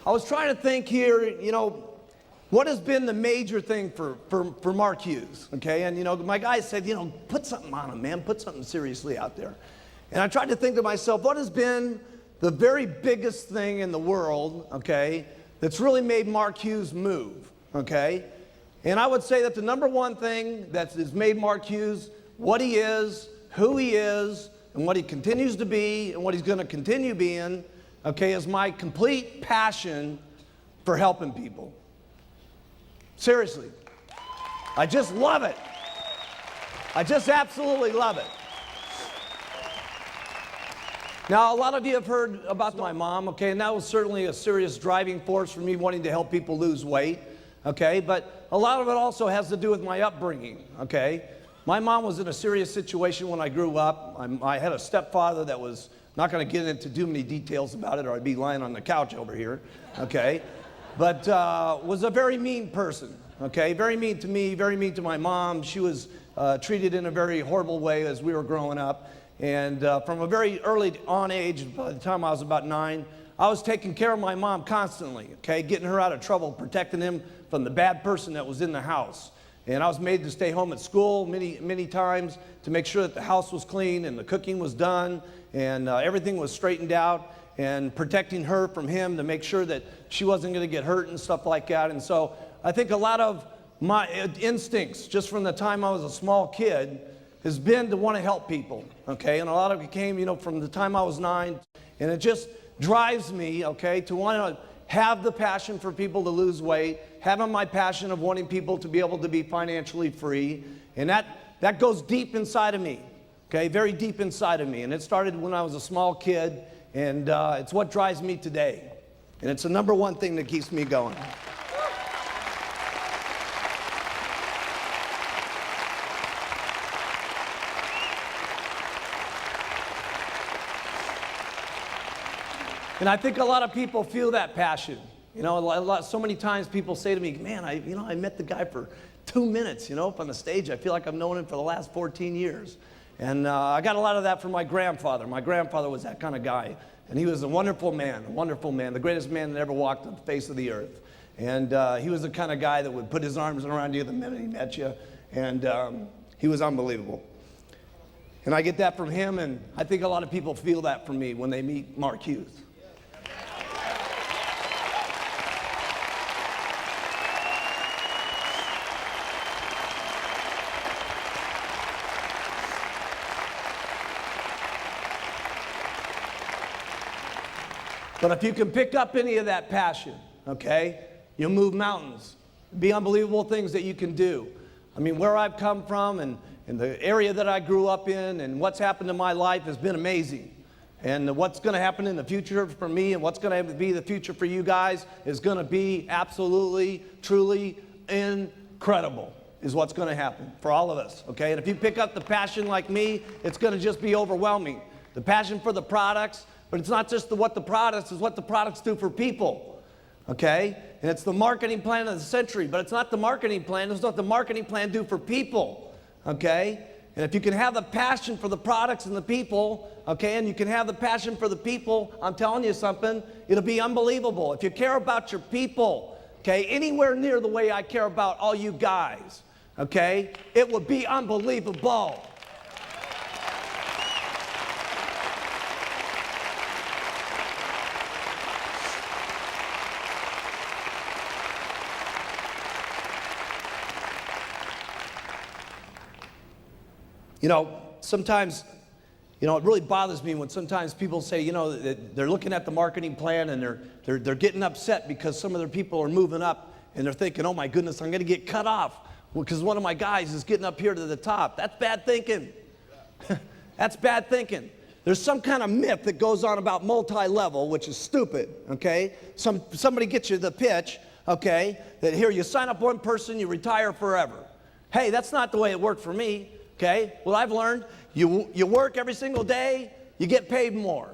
I was trying to think here, you know, what has been the major thing for Mark Hughes, okay? And, you know, my guy said, you know, put something on him, man. Put something seriously out there. And I tried to think to myself, what has been the very biggest thing in the world, okay, that's really made Mark Hughes move, okay? And I would say that the number one thing that has made Mark Hughes what he is, who he is, and what he continues to be, and what he's going to continue being, okay, is my complete passion for helping people. Seriously. I just love it. I just absolutely love it. Now, a lot of you have heard about my mom, okay, and that was certainly a serious driving force for me wanting to help people lose weight, okay, but a lot of it also has to do with my upbringing, okay. My mom was in a serious situation when I grew up. I had a stepfather that was, not going to get into too many details about it or I'd be lying on the couch over here, okay, but was a very mean person, okay, very mean to me, very mean to my mom. She was treated in a very horrible way as we were growing up. And from a very early on age, by the time I was about 9, I was taking care of my mom constantly, okay, getting her out of trouble, protecting him from the bad person that was in the house. And I was made to stay home at school many times to make sure that the house was clean and the cooking was done and everything was straightened out, and protecting her from him to make sure that she wasn't going to get hurt and stuff like that. And so I think a lot of my instincts just from the time I was a small kid has been to want to help people, okay? And a lot of it came, you know, from the time I was 9, and it just drives me, okay, to want to have the passion for people to lose weight, having my passion of wanting people to be able to be financially free, and that goes deep inside of me, okay, very deep inside of me. And it started when I was a small kid, and it's what drives me today. And it's the number one thing that keeps me going. And I think a lot of people feel that passion. You know, so many times people say to me, man, I met the guy for 2 minutes, you know, up on the stage. I feel like I've known him for the last 14 years. And I got a lot of that from my grandfather. My grandfather was that kind of guy. And he was a wonderful man, the greatest man that ever walked on the face of the earth. And he was the kind of guy that would put his arms around you the minute he met you. And he was unbelievable. And I get that from him, and I think a lot of people feel that from me when they meet Mark Hughes. But if you can pick up any of that passion, okay, you'll move mountains. Be unbelievable things that you can do. I mean, where I've come from and the area that I grew up in and what's happened in my life has been amazing. And what's going to happen in the future for me and what's going to be the future for you guys is going to be absolutely, truly incredible is what's going to happen for all of us, okay? And if you pick up the passion like me, it's going to just be overwhelming. The passion for the products, but it's not just what the products, it's what the products do for people, okay? And it's the marketing plan of the century, but it's not the marketing plan, it's what the marketing plan do for people, okay? And if you can have the passion for the products and the people, okay, and you can have the passion for the people, I'm telling you something, it'll be unbelievable. If you care about your people, okay, anywhere near the way I care about all you guys, okay, it would be unbelievable. You know, sometimes, you know, it really bothers me when sometimes people say, you know, that they're looking at the marketing plan and they're getting upset because some of their people are moving up and they're thinking, oh my goodness, I'm going to get cut off because one of my guys is getting up here to the top. That's bad thinking. That's bad thinking. There's some kind of myth that goes on about multi-level, which is stupid, okay? Somebody gets you the pitch, okay, that here you sign up one person, you retire forever. Hey, that's not the way it worked for me. Okay, well, I've learned you work every single day, you get paid more.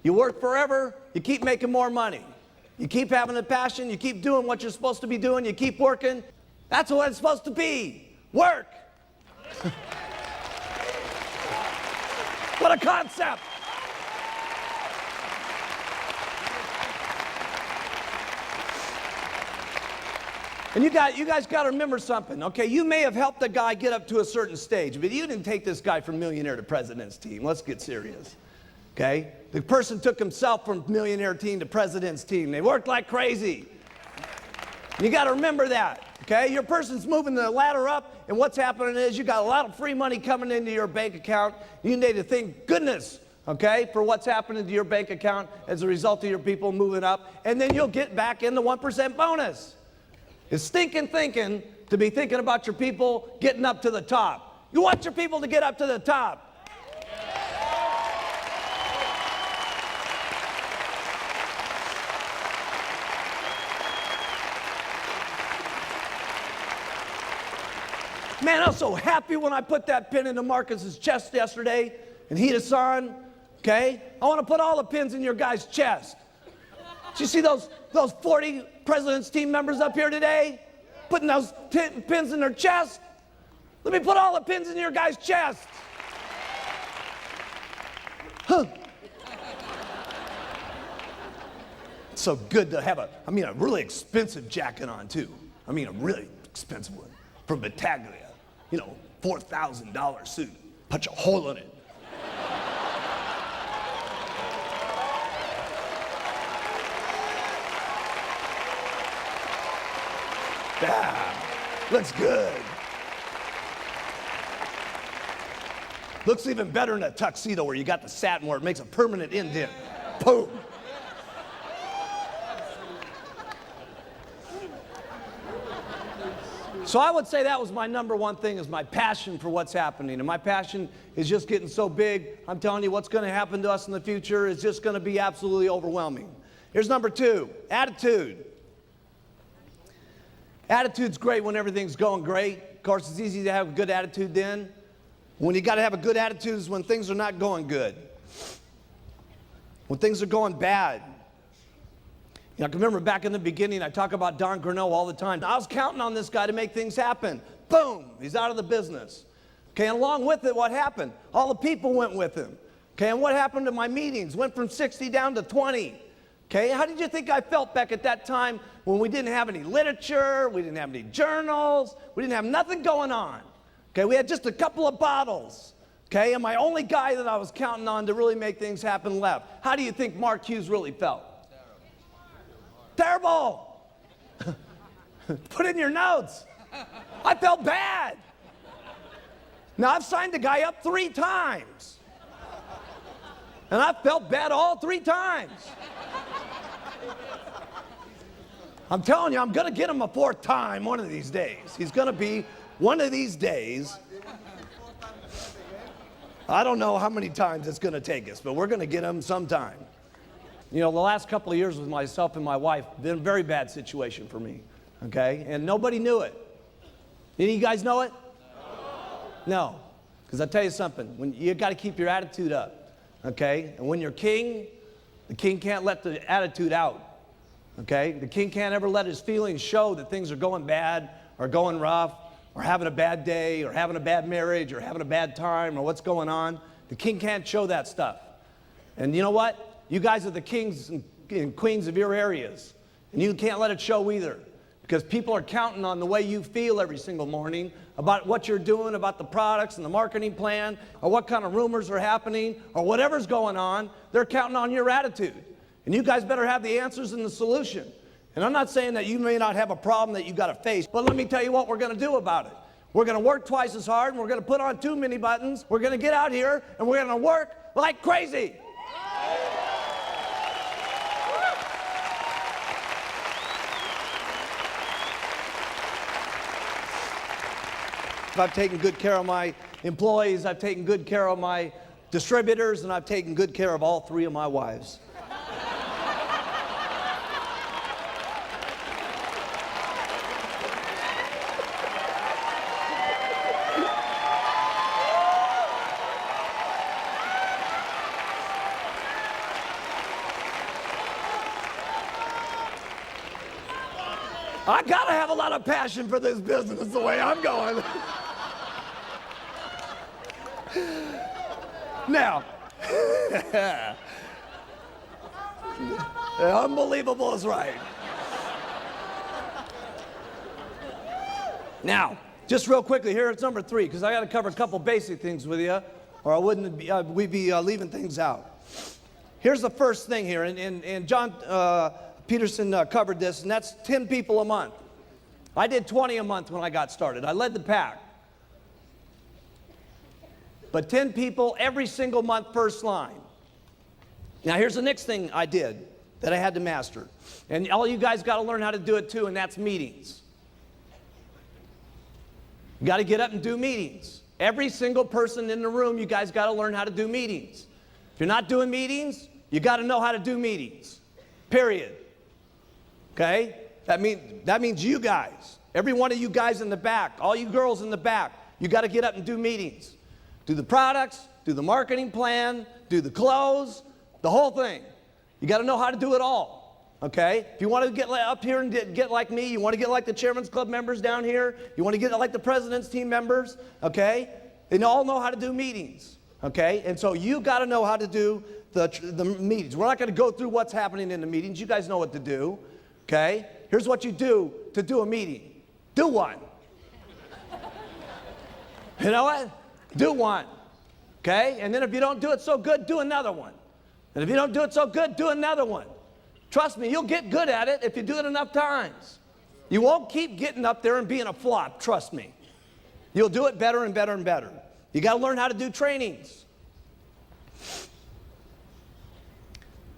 You work forever, you keep making more money. You keep having the passion, you keep doing what you're supposed to be doing, you keep working. That's what it's supposed to be. Work. What a concept. And you guys got to remember something, okay? You may have helped a guy get up to a certain stage, but you didn't take this guy from millionaire to president's team. Let's get serious, okay? The person took himself from millionaire team to president's team. They worked like crazy. You got to remember that, okay? Your person's moving the ladder up, and what's happening is you got a lot of free money coming into your bank account. You need to thank goodness, okay, for what's happening to your bank account as a result of your people moving up, and then you'll get back in the 1% bonus. It's stinking thinking to be thinking about your people getting up to the top. You want your people to get up to the top. Man, I was so happy when I put that pin into Marcus's chest yesterday and Hida-san, okay? I want to put all the pins in your guys' chest. Did you see those 40 President's team members up here today? Putting those pins in their chest? Let me put all the pins in your guys' chest. Huh. It's so good to have a really expensive jacket on too. A really expensive one from Battaglia. You know, $4,000 suit. Punch a hole in it. Yeah, looks good. Looks even better in a tuxedo where you got the satin where it makes a permanent indent. Boom. So I would say that was my number one thing, is my passion for what's happening. And my passion is just getting so big. I'm telling you, what's going to happen to us in the future is just going to be absolutely overwhelming. Here's number two, attitude. Attitude's great when everything's going great. Of course, it's easy to have a good attitude then. When you got to have a good attitude is when things are not going good. When things are going bad. You know, I can remember back in the beginning, I talk about Don Grinnell all the time. I was counting on this guy to make things happen. Boom, he's out of the business. Okay, and along with it, what happened? All the people went with him. Okay, and what happened to my meetings? Went from 60 down to 20. Okay, how did you think I felt back at that time when we didn't have any literature, we didn't have any journals, we didn't have nothing going on? Okay, we had just a couple of bottles. Okay, and my only guy that I was counting on to really make things happen left. How do you think Mark Hughes really felt? Terrible. Put in your notes. I felt bad. Now, I've signed the guy up 3 times. And I felt bad all 3 times. I'm telling you, I'm going to get him a 4th time one of these days. He's going to be one of these days. I don't know how many times it's going to take us, but we're going to get him sometime. You know, the last couple of years with myself and my wife, been a very bad situation for me, okay? And nobody knew it. Any of you guys know it? No. Because I'll tell you something, when you got to keep your attitude up, okay? And when you're king, the king can't let the attitude out, okay? The king can't ever let his feelings show that things are going bad or going rough or having a bad day or having a bad marriage or having a bad time or what's going on. The king can't show that stuff. And you know what? You guys are the kings and queens of your areas, and you can't let it show either, because people are counting on the way you feel every single morning about what you're doing, about the products and the marketing plan, or what kind of rumors are happening, or whatever's going on. They're counting on your attitude, and you guys better have the answers and the solution. And I'm not saying that you may not have a problem that you got to face, but let me tell you what we're going to do about it. We're going to work twice as hard, and we're going to put on too many buttons. We're going to get out here, and we're going to work like crazy. I've taken good care of my employees, I've taken good care of my distributors, and I've taken good care of all 3 of my wives. I gotta have a lot of passion for this business the way I'm going. Now, unbelievable is right. Now, just real quickly, here it's number 3, because I got to cover a couple basic things with you, or I wouldn't be, we'd be leaving things out. Here's the first thing here, and John Peterson covered this, and that's 10 people a month. I did 20 a month when I got started. I led the pack. But 10 people every single month, first line. Now here's the next thing I did that I had to master. And all you guys got to learn how to do it too, and that's meetings. You got to get up and do meetings. Every single person in the room, you guys got to learn how to do meetings. If you're not doing meetings, you got to know how to do meetings. Period. Okay? That means you guys. Every one of you guys in the back, all you girls in the back, you got to get up and do meetings. Do the products, do the marketing plan, do the close, the whole thing. You got to know how to do it all, okay? If you want to get up here and get like me, you want to get like the Chairman's Club members down here, you want to get like the President's team members, okay? They all know how to do meetings, okay? And so you got to know how to do the meetings. We're not going to go through what's happening in the meetings. You guys know what to do, okay? Here's what you do to do a meeting. Do one. You know what? Do one, okay? And then if you don't do it so good, do another one. And if you don't do it so good, do another one. Trust me, you'll get good at it if you do it enough times. You won't keep getting up there and being a flop, trust me. You'll do it better and better and better. You got to learn how to do trainings. If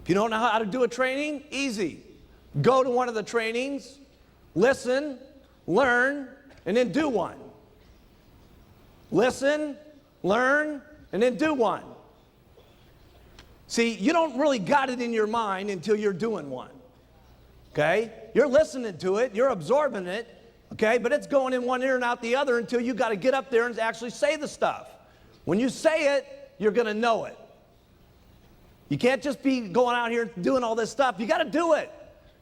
you don't know how to do a training, easy. Go to one of the trainings, listen, learn, and then do one. Listen, learn, and then do one. See, you don't really got it in your mind until you're doing one. Okay? You're listening to it, you're absorbing it, okay? But it's going in one ear and out the other until you got to get up there and actually say the stuff. When you say it, you're going to know it. You can't just be going out here doing all this stuff. You got to do it.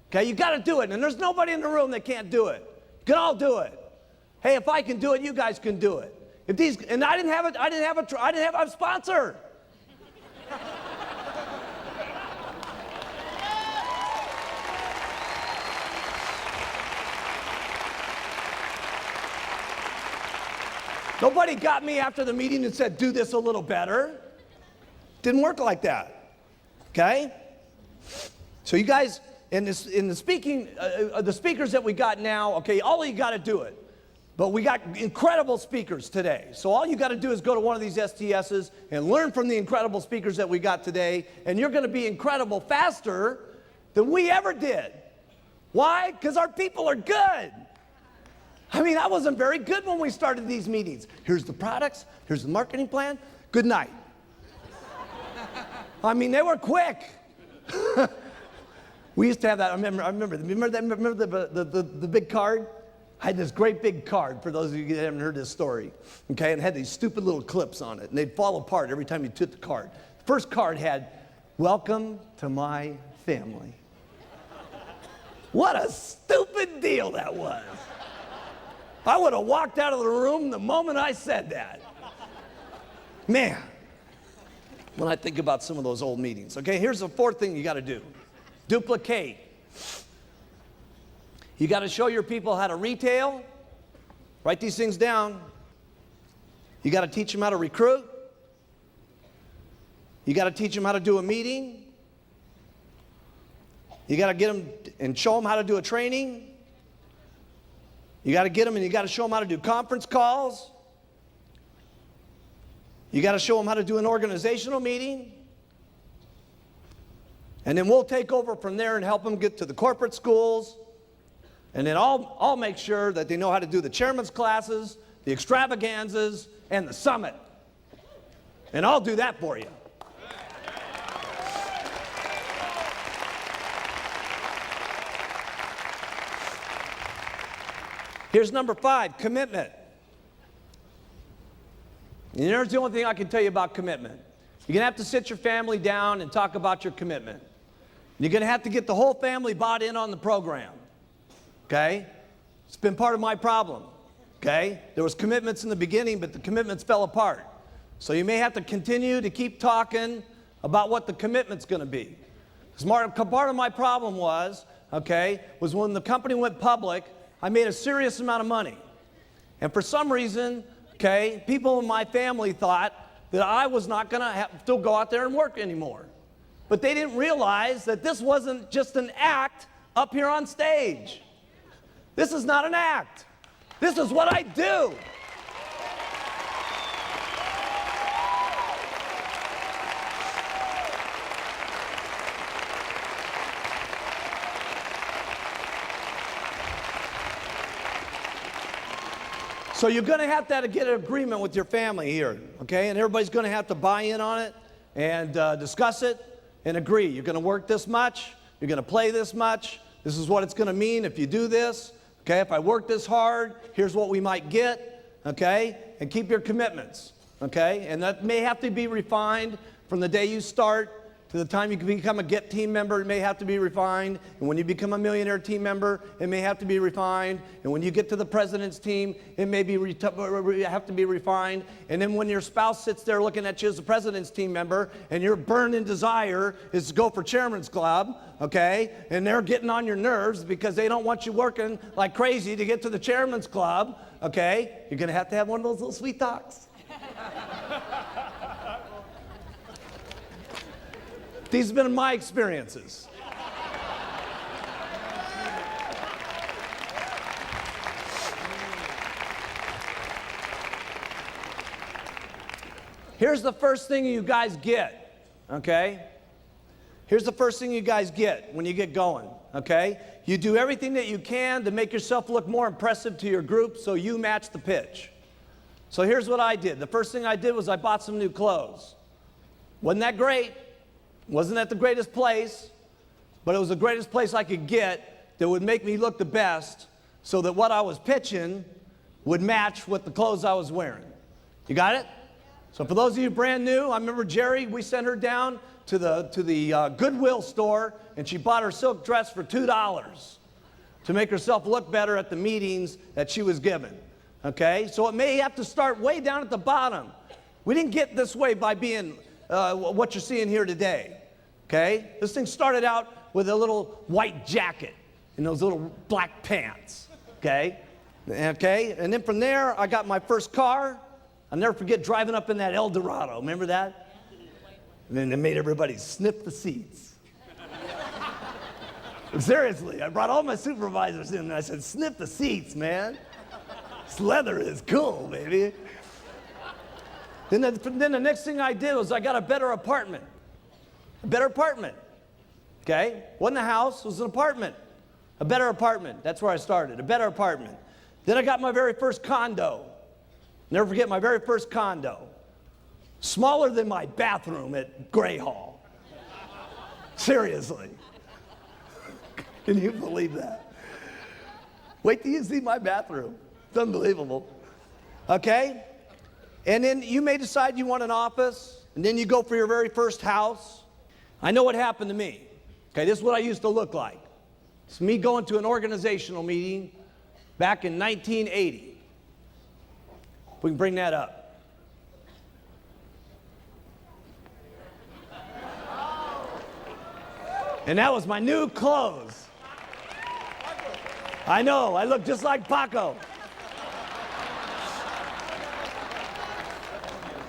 Okay? You got to do it. And there's nobody in the room that can't do it. You can all do it. Hey, if I can do it, you guys can do it. And I didn't have a sponsor. Nobody got me after the meeting and said, do this a little better. Didn't work like that. Okay? So you guys, the speakers that we got now, okay, all of you got to do it. But we got incredible speakers today. So all you got to do is go to one of these STSs and learn from the incredible speakers that we got today, and you're going to be incredible faster than we ever did. Why? Because our people are good. I mean, I wasn't very good when we started these meetings. Here's the products, here's the marketing plan, good night. I mean, they were quick. We used to have that, I remember the big card? I had this great big card, for those of you that haven't heard this story, okay, and it had these stupid little clips on it, and they'd fall apart every time you took the card. The first card had, welcome to my family. What a stupid deal that was. I would have walked out of the room the moment I said that. Man, when I think about some of those old meetings. Okay, here's the fourth thing you got to do. Duplicate. You got to show your people how to retail. Write these things down. You got to teach them how to recruit. You got to teach them how to do a meeting. You got to get them and show them how to do a training. You got to get them and you got to show them how to do conference calls. You got to show them how to do an organizational meeting. And then we'll take over from there and help them get to the corporate schools. And then I'll make sure that they know how to do the chairman's classes, the extravaganzas, and the summit. And I'll do that for you. Here's number 5, commitment. And here's the only thing I can tell you about commitment. You're going to have to sit your family down and talk about your commitment. You're going to have to get the whole family bought in on the program. Okay? It's been part of my problem. Okay? There was commitments in the beginning, but the commitments fell apart. So you may have to continue to keep talking about what the commitment's going to be. Because part of my problem was when the company went public, I made a serious amount of money. And for some reason, okay, people in my family thought that I was not going to have to go out there and work anymore. But they didn't realize that this wasn't just an act up here on stage. This is not an act. This is what I do. So you're going to have to get an agreement with your family here, okay? And everybody's going to have to buy in on it and discuss it and agree. You're going to work this much. You're going to play this much. This is what it's going to mean if you do this. Okay, if I work this hard, here's what we might get, okay? And keep your commitments, okay? And that may have to be refined from the day you start to the time you can become a GET team member. It may have to be refined. And when you become a millionaire team member, it may have to be refined. And when you get to the president's team, it may have to be refined. And then when your spouse sits there looking at you as a president's team member, and your burning desire is to go for chairman's club, okay? And they're getting on your nerves because they don't want you working like crazy to get to the chairman's club, okay? You're going to have one of those little sweet talks. These have been my experiences. Here's the first thing you guys get, okay? Here's the first thing you guys get when you get going, okay? You do everything that you can to make yourself look more impressive to your group so you match the pitch. So here's what I did. The first thing I did was I bought some new clothes. Wasn't that great? Wasn't that the greatest place? But it was the greatest place I could get that would make me look the best so that what I was pitching would match with the clothes I was wearing. You got it? So for those of you brand new, I remember Jerry, we sent her down to the Goodwill store, and she bought her silk dress for $2 to make herself look better at the meetings that she was given. Okay? So it may have to start way down at the bottom. We didn't get this way by being what you're seeing here today, okay? This thing started out with a little white jacket and those little black pants, okay? Okay, and then from there, I got my first car. I'll never forget driving up in that El Dorado, remember that? And then they made everybody sniff the seats. Seriously, I brought all my supervisors in and I said, sniff the seats, man. This leather is cool, baby. Then the next thing I did was I got a better apartment. A better apartment. Okay? Wasn't a house, it was an apartment. A better apartment. That's where I started. A better apartment. Then I got my very first condo. Never forget my very first condo. Smaller than my bathroom at Gray Hall. Seriously. Can you believe that? Wait till you see my bathroom. It's unbelievable. Okay? And then you may decide you want an office, and then you go for your very first house. I know what happened to me. Okay, this is what I used to look like. It's me going to an organizational meeting back in 1980. If we can bring that up. And that was my new clothes. I know, I look just like Paco.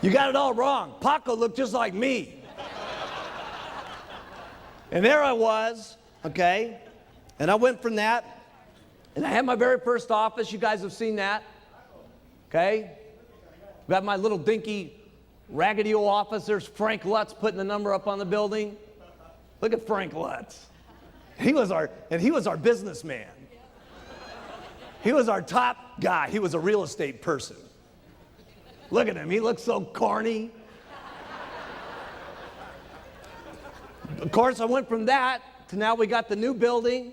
You got it all wrong. Paco looked just like me. And there I was, okay? And I went from that, and I had my very first office. You guys have seen that, okay? Got my little dinky, raggedy old office. There's Frank Lutz putting the number up on the building. Look at Frank Lutz. He was our businessman. He was our top guy. He was a real estate person. Look at him, he looks so corny. Of course, I went from that to now we got the new building.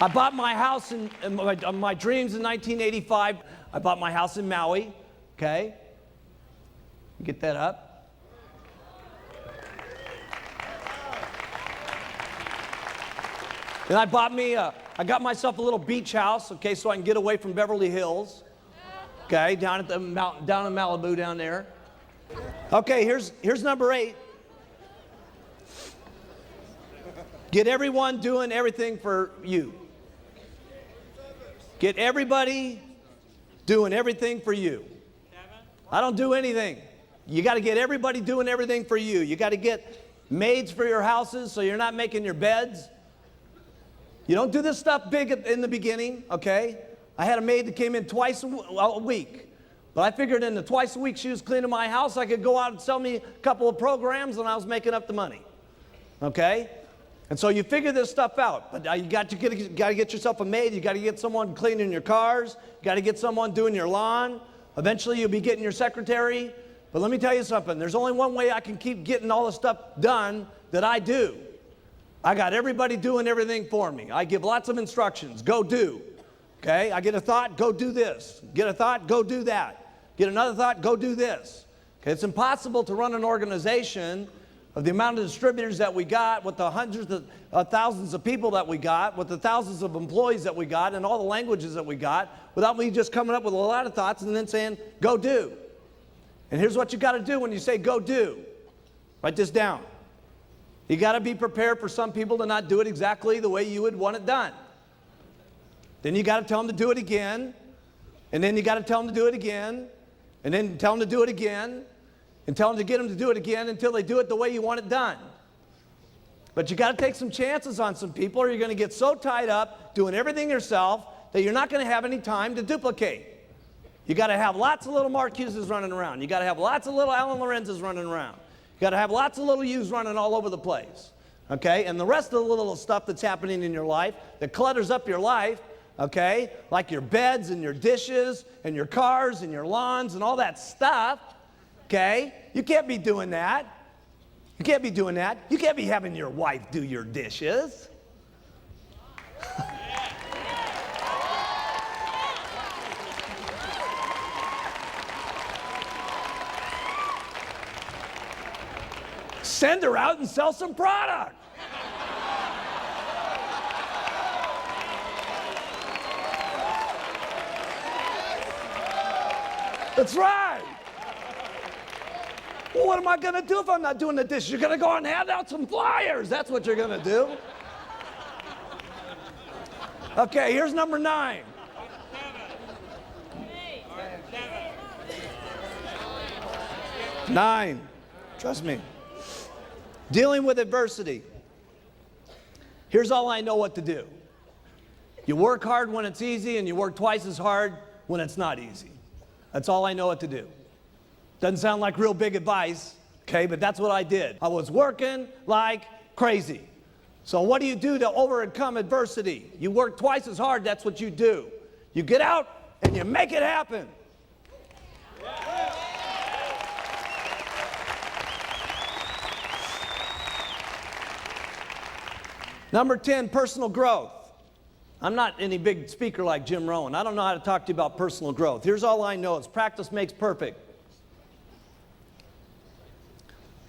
I bought my house in my dreams in 1985. I bought my house in Maui, okay? Get that up. And I got myself a little beach house, okay, so I can get away from Beverly Hills, okay, down at the mountain, down in Malibu down there. Okay, here's number 8. Get everyone doing everything for you. Get everybody doing everything for you. I don't do anything. You got to get everybody doing everything for you. You got to get maids for your houses so you're not making your beds. You don't do this stuff big in the beginning, okay? I had a maid that came in twice a week. But I figured in the twice a week she was cleaning my house, I could go out and sell me a couple of programs and I was making up the money, okay? And so you figure this stuff out. But you got to get yourself a maid. You got to get someone cleaning your cars. You got to get someone doing your lawn. Eventually you'll be getting your secretary. But let me tell you something. There's only one way I can keep getting all the stuff done that I do. I got everybody doing everything for me. I give lots of instructions. Go do. Okay? I get a thought, go do this. Get a thought, go do that. Get another thought, go do this. Okay? It's impossible to run an organization of the amount of distributors that we got, with the hundreds of thousands of people that we got, with the thousands of employees that we got, and all the languages that we got, without me just coming up with a lot of thoughts and then saying, go do. And here's what you got to do when you say go do. Write this down. You got to be prepared for some people to not do it exactly the way you would want it done. Then you got to tell them to do it again, and then you got to tell them to do it again, and then tell them to do it again, and tell them to get them to do it again until they do it the way you want it done. But you got to take some chances on some people, or you're going to get so tied up doing everything yourself that you're not going to have any time to duplicate. You got to have lots of little Mark Hugheses running around. You got to have lots of little Alan Lorenzes running around. You got to have lots of little yous running all over the place. Okay? And the rest of the little stuff that's happening in your life that clutters up your life, okay, like your beds and your dishes and your cars and your lawns and all that stuff, okay? You can't be doing that. You can't be doing that. You can't be having your wife do your dishes. Send her out and sell some product. That's right. Well, what am I going to do if I'm not doing the dishes? You're going to go and hand out some flyers. That's what you're going to do. Okay, here's number 9. Nine. Trust me. Dealing with adversity. Here's all I know what to do. You work hard when it's easy, and you work twice as hard when it's not easy. That's all I know what to do. Doesn't sound like real big advice, okay, but that's what I did. I was working like crazy. So what do you do to overcome adversity? You work twice as hard, that's what you do. You get out and you make it happen. Number 10, personal growth. I'm not any big speaker like Jim Rohn. I don't know how to talk to you about personal growth. Here's all I know. It's practice makes perfect.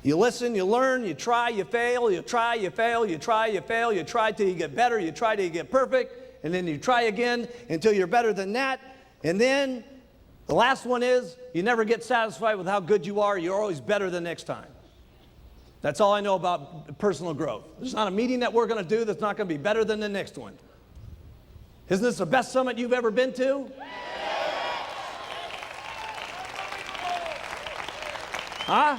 You listen, you learn, you try, you fail, you try, you fail, you try, you fail, you try till you get better, you try till you get perfect, and then you try again until you're better than that. And then the last one is you never get satisfied with how good you are. You're always better the next time. That's all I know about personal growth. There's not a meeting that we're going to do that's not going to be better than the next one. Isn't this the best summit you've ever been to? Huh?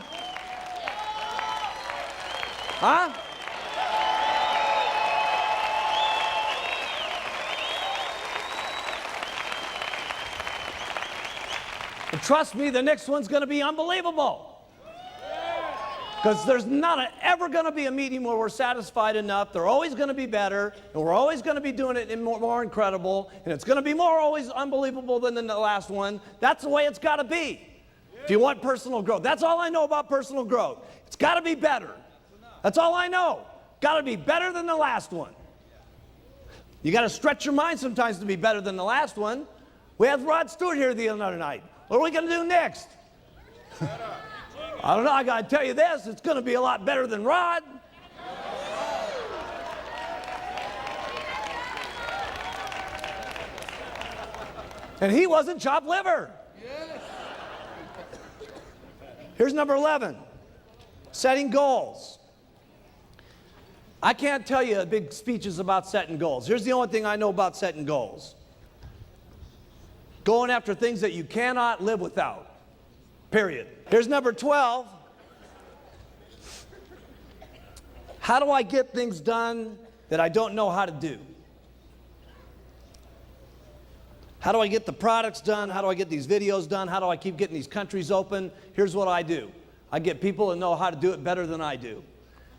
Huh? And trust me, the next one's going to be unbelievable. Because there's not ever going to be a meeting where we're satisfied enough. They're always going to be better, and we're always going to be doing it in more incredible, and it's going to be more always unbelievable than the last one. That's the way it's got to be. If you want personal growth. That's all I know about personal growth. It's got to be better. That's all I know. Got to be better than the last one. You got to stretch your mind sometimes to be better than the last one. We had Rod Stewart here the other night. What are we going to do next? I don't know, I got to tell you this, it's going to be a lot better than Rod. And he wasn't chopped liver. Here's number 11, setting goals. I can't tell you big speeches about setting goals. Here's the only thing I know about setting goals. Going after things that you cannot live without. Period. Here's number 12. How do I get things done that I don't know how to do? How do I get the products done? How do I get these videos done? How do I keep getting these countries open? Here's what I do. I get people that know how to do it better than I do.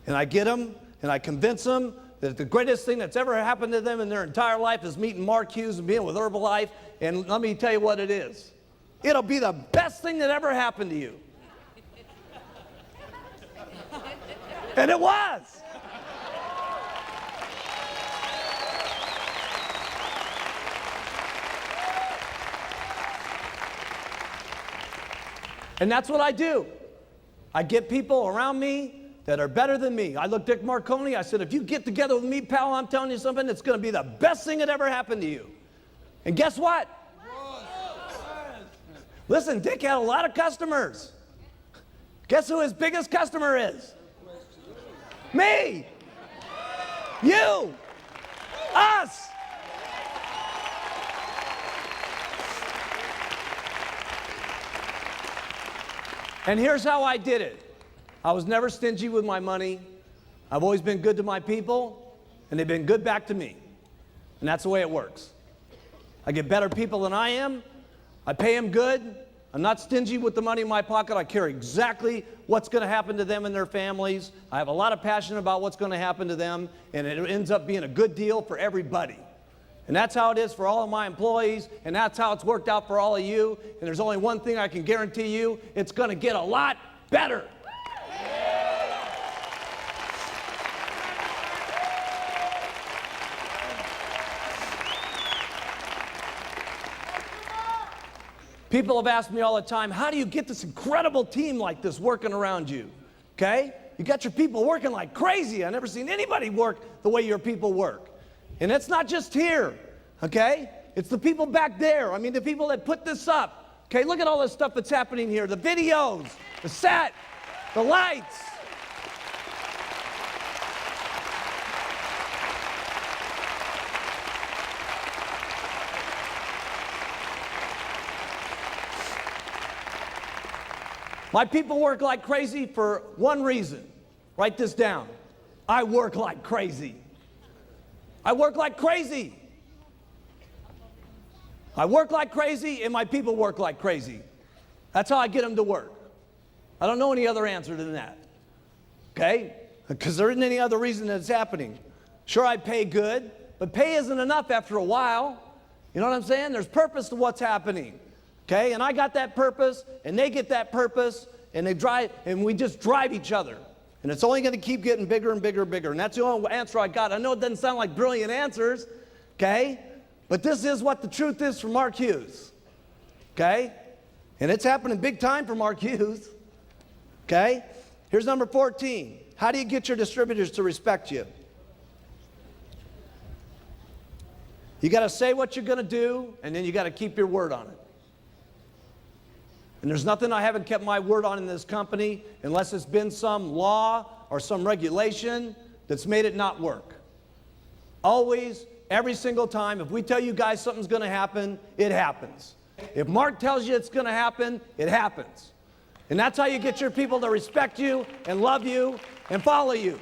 And I get them, and I convince them that the greatest thing that's ever happened to them in their entire life is meeting Mark Hughes and being with Herbalife. And let me tell you what it is. It'll be the best thing that ever happened to you. And it was. And that's what I do. I get people around me that are better than me. I looked at Dick Marconi, I said, if you get together with me, pal, I'm telling you something, it's going to be the best thing that ever happened to you. And guess what? Listen, Dick had a lot of customers. Guess who his biggest customer is? Me. You. Us. And here's how I did it. I was never stingy with my money. I've always been good to my people, and they've been good back to me. And that's the way it works. I get better people than I am. I pay them good. I'm not stingy with the money in my pocket. I care exactly what's going to happen to them and their families. I have a lot of passion about what's going to happen to them, and it ends up being a good deal for everybody. And that's how it is for all of my employees, and that's how it's worked out for all of you. And there's only one thing I can guarantee you, it's going to get a lot better. People have asked me all the time, how do you get this incredible team like this working around you? Okay? You got your people working like crazy. I've never seen anybody work the way your people work. And it's not just here, okay? It's the people back there. I mean, the people that put this up. Okay, look at all this stuff that's happening here. The videos, the set, the lights. My people work like crazy for one reason. Write this down. I work like crazy. I work like crazy. I work like crazy, and my people work like crazy. That's how I get them to work. I don't know any other answer than that. Okay? Because there isn't any other reason that it's happening. Sure, I pay good, but pay isn't enough after a while. You know what I'm saying? There's purpose to what's happening. Okay? And I got that purpose, and they get that purpose, and they drive, and we just drive each other. And it's only going to keep getting bigger and bigger and bigger. And that's the only answer I got. I know it doesn't sound like brilliant answers, okay? But this is what the truth is for Mark Hughes, okay? And it's happening big time for Mark Hughes, okay? Here's number 14. How do you get your distributors to respect you? You got to say what you're going to do, and then you got to keep your word on it. And there's nothing I haven't kept my word on in this company unless it's been some law or some regulation that's made it not work. Always, every single time, if we tell you guys something's going to happen, it happens. If Mark tells you it's going to happen, it happens. And that's how you get your people to respect you and love you and follow you.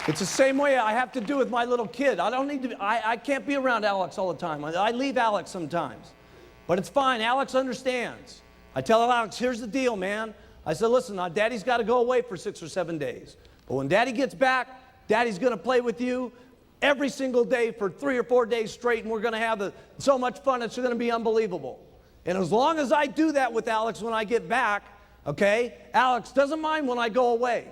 It's the same way I have to do with my little kid. I can't be around Alex all the time. I leave Alex sometimes. But it's fine. Alex understands. I tell Alex, here's the deal, man. I said, listen, Daddy's got to go away for 6 or 7 days. But when Daddy gets back, Daddy's going to play with you every single day for 3 or 4 days straight, and we're going to have so much fun, it's going to be unbelievable. And as long as I do that with Alex when I get back, okay, Alex doesn't mind when I go away.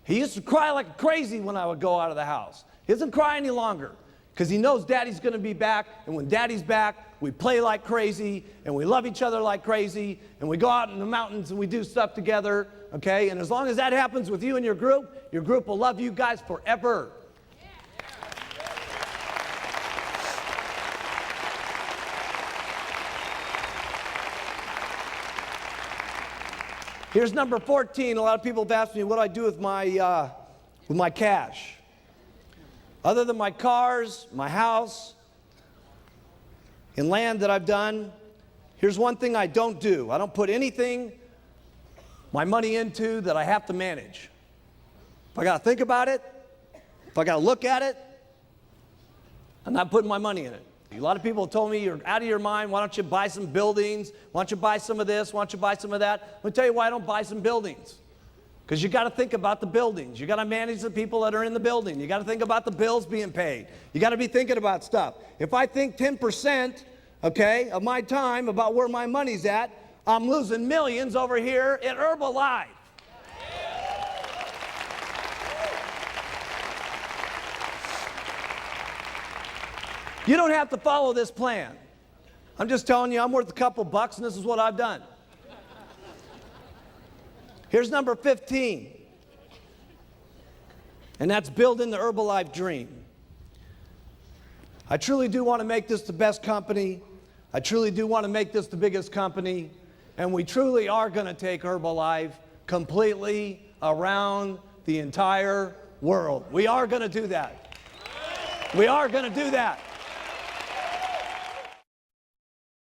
He used to cry like crazy when I would go out of the house. He doesn't cry any longer because he knows Daddy's going to be back, and when Daddy's back, we play like crazy, and we love each other like crazy, and we go out in the mountains and we do stuff together, okay? And as long as that happens with you and your group will love you guys forever. Here's number 14. A lot of people have asked me what I do with my cash. Other than my cars, my house, and land that I've done, here's one thing I don't do. I don't put anything, my money into that I have to manage. If I got to think about it, if I got to look at it, I'm not putting my money in it. A lot of people have told me, you're out of your mind, why don't you buy some buildings? Why don't you buy some of this? Why don't you buy some of that? Let me tell you why I don't buy some buildings. Because you got to think about the buildings. You got to manage the people that are in the building. You got to think about the bills being paid. You got to be thinking about stuff. If I think 10%, okay, of my time about where my money's at, I'm losing millions over here at Herbalife. You don't have to follow this plan. I'm just telling you, I'm worth a couple bucks, and this is what I've done. Here's number 15. And that's building the Herbalife dream. I truly do want to make this the best company. I truly do want to make this the biggest company. And we truly are going to take Herbalife completely around the entire world. We are going to do that. We are going to do that.